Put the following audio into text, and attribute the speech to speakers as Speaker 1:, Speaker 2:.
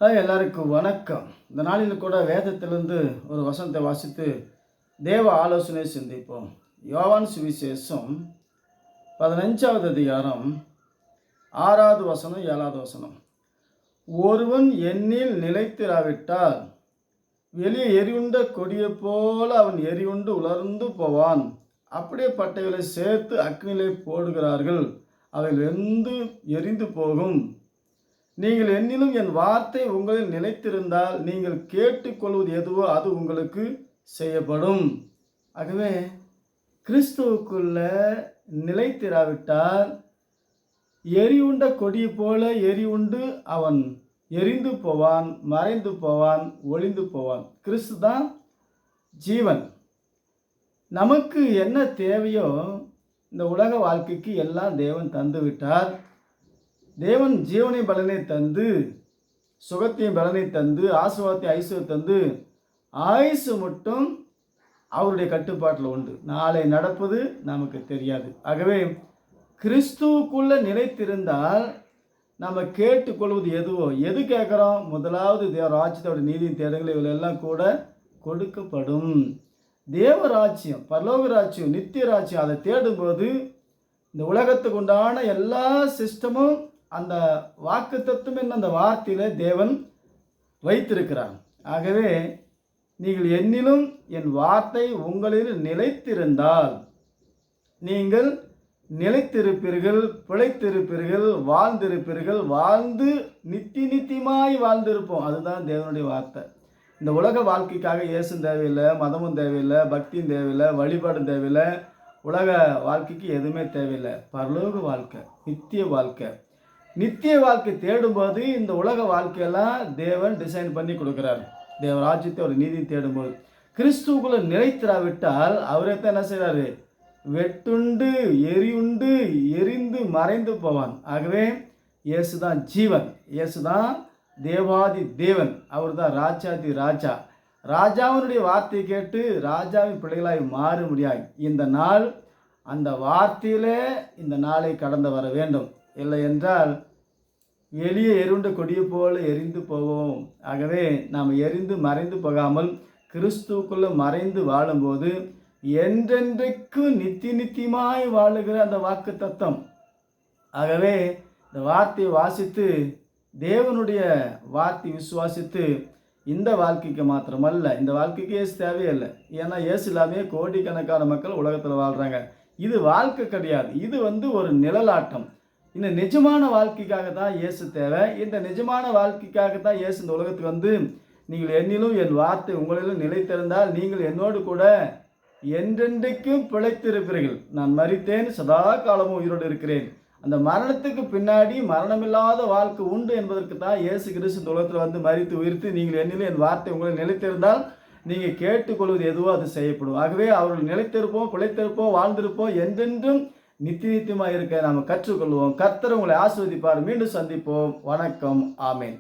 Speaker 1: எல்லாருக்கும் வணக்கம். இந்த நாளில் கூட வேதத்திலிருந்து ஒரு வசனத்தை வாசித்து தேவ ஆலோசனை சிந்திப்போம். யோவான் சுவிசேஷம் 15வது அதிகாரம் 6வது வசனம் 7வது வசனம். ஒருவன் என்னில் நிலைத்திராவிட்டால் வெளியே எரியுண்ட கொடியை போல அவன் எரியுண்டு உலர்ந்து போவான். அப்படியேப்பட்டவர்களை சேர்த்து அக்னியிலே போடுகிறார்கள், அவை வெந்து எரிந்து போகும். நீங்கள் என்னிலும் என் வார்த்தை உங்களில் நிலைத்திருந்தால் நீங்கள் கேட்டுக்கொள்வது எதுவோ அது உங்களுக்கு செய்யப்படும். ஆகவே கிறிஸ்துவுக்குள்ள நிலைத்திராவிட்டால் எரியுண்ட கொடியை போல எரியுண்டு அவன் எரிந்து போவான், மறைந்து போவான், ஒளிந்து போவான். கிறிஸ்து தான் ஜீவன். நமக்கு என்ன தேவையோ இந்த உலக வாழ்க்கைக்கு எல்லாம் தேவன் தந்து விட்டார். தேவன் ஜீவனை பலனை தந்து, சுகத்தையும் பலனை தந்து, ஆசீர்வாதத்தை ஐஸ்வர்யம் தந்து, ஆயுசு மட்டும் அவருடைய கட்டுப்பாட்டில் உண்டு. நாளை நடப்பது நமக்கு தெரியாது. ஆகவே கிறிஸ்துவுக்குள்ள நிலைத்திருந்தால் நம்ம கேட்டுக்கொள்வது எதுவோ, எது கேட்குறோம், முதலாவது தேவராஜ்யத்தோட நீதியின் தேடங்கள் இவளெல்லாம் கூட கொடுக்கப்படும். தேவராஜ்யம், பரலோக ராஜ்யம், நித்திய ராஜ்யம், அதை தேடும்போது இந்த உலகத்துக்கு உண்டான எல்லா சிஸ்டமும் அந்த வாக்கு தத்துவம் என்ன அந்த வார்த்தையில் தேவன் வைத்திருக்கிறார். ஆகவே நீங்கள் என்னிலும் என் வார்த்தை உங்களில் நிலைத்திருந்தால் நீங்கள் நிலைத்திருப்பீர்கள், பிழைத்திருப்பீர்கள், வாழ்ந்திருப்பீர்கள். வாழ்ந்து நித்தியமாய் வாழ்ந்திருப்போம். அதுதான் தேவனுடைய வார்த்தை. இந்த உலக வாழ்க்கைக்காக இயேசும் தேவையில்லை, மதமும் தேவையில்லை, பக்தியும் தேவையில்லை, வழிபாடும் தேவையில்லை. உலக வாழ்க்கைக்கு எதுவுமே தேவையில்லை. பரலோக வாழ்க்கை, நித்திய வாழ்க்கை. நித்திய வாழ்க்கை தேடும்போது இந்த உலக வாழ்க்கையெல்லாம் தேவன் டிசைன் பண்ணி கொடுக்குறார். தேவராஜ்யத்தை ஒரு நீதி தேடும்போது கிறிஸ்துவுக்குள்ள நிலைத்திராவிட்டால் அவரை தான் என்ன செய்கிறாரு? வெட்டுண்டு எரியுண்டு எரிந்து மறைந்து போவான். ஆகவே இயேசு தான் ஜீவன், இயேசு தான் தேவாதி தேவன், அவர் தான் ராஜாதி ராஜா. ராஜாவினுடைய வார்த்தையை கேட்டு ராஜாவின் பிள்ளைகளாய் மாற முடியாது. இந்த நாள் அந்த வார்த்தையிலே இந்த நாளை கடந்து வர வேண்டும். இல்லை என்றால் வெளியே எரிந்த கொடியை போல எரிந்து போவோம். ஆகவே நாம் எரிந்து மறைந்து போகாமல் கிறிஸ்துவுக்குள்ள மறைந்து வாழும்போது என்றென்றைக்கு நித்தியமாய் வாழுகிற அந்த வாக்கு தத்தம். ஆகவே இந்த வார்த்தையை வாசித்து தேவனுடைய வார்த்தை விசுவாசித்து இந்த வாழ்க்கைக்கு மாத்திரமல்ல, இந்த வாழ்க்கைக்கு இயேசு தேவையில்லை. ஏன்னா இயேசு இல்லாமே கோடிக்கணக்கான மக்கள் உலகத்தில் வாழ்கிறாங்க. இது வாழ்க்கை கிடையாது. இது ஒரு நிழலாட்டம். இந்த நிஜமான வாழ்க்கைக்காக தான் இயேசு தேவை. இந்த நிஜமான வாழ்க்கைக்காக தான் இயேசு இந்த உலகத்துக்கு நீங்கள் என்னிலும் என் வார்த்தை உங்களிலும் நிலைத்திருந்தால் நீங்கள் என்னோடு கூட என்றென்றைக்கும் பிழைத்திருப்பீர்கள். நான் மரித்தேன், சதா காலமும் உயிரோடு இருக்கிறேன். அந்த மரணத்துக்கு பின்னாடி மரணமில்லாத வாழ்க்கை உண்டு என்பதற்கு தான் இயேசு கிறிஸ்து இந்த உலகத்தில் மரித்து உயிர்த்து நீங்கள் என்னிலும் என் வார்த்தை உங்களை நிலைத்திருந்தால் நீங்கள் கேட்டுக்கொள்வது எதுவோ அது செய்யப்படும். ஆகவே அவர்கள் நிலைத்திருப்போம், பிழைத்திருப்போம், வாழ்ந்திருப்போம், என்றென்றும் நித்தியமாக இருக்க நாம் கற்றுக்கொள்வோம். கர்த்தர் உங்களை ஆசீர்வதிப்பார். மீண்டும் சந்திப்போம். வணக்கம். ஆமேன்.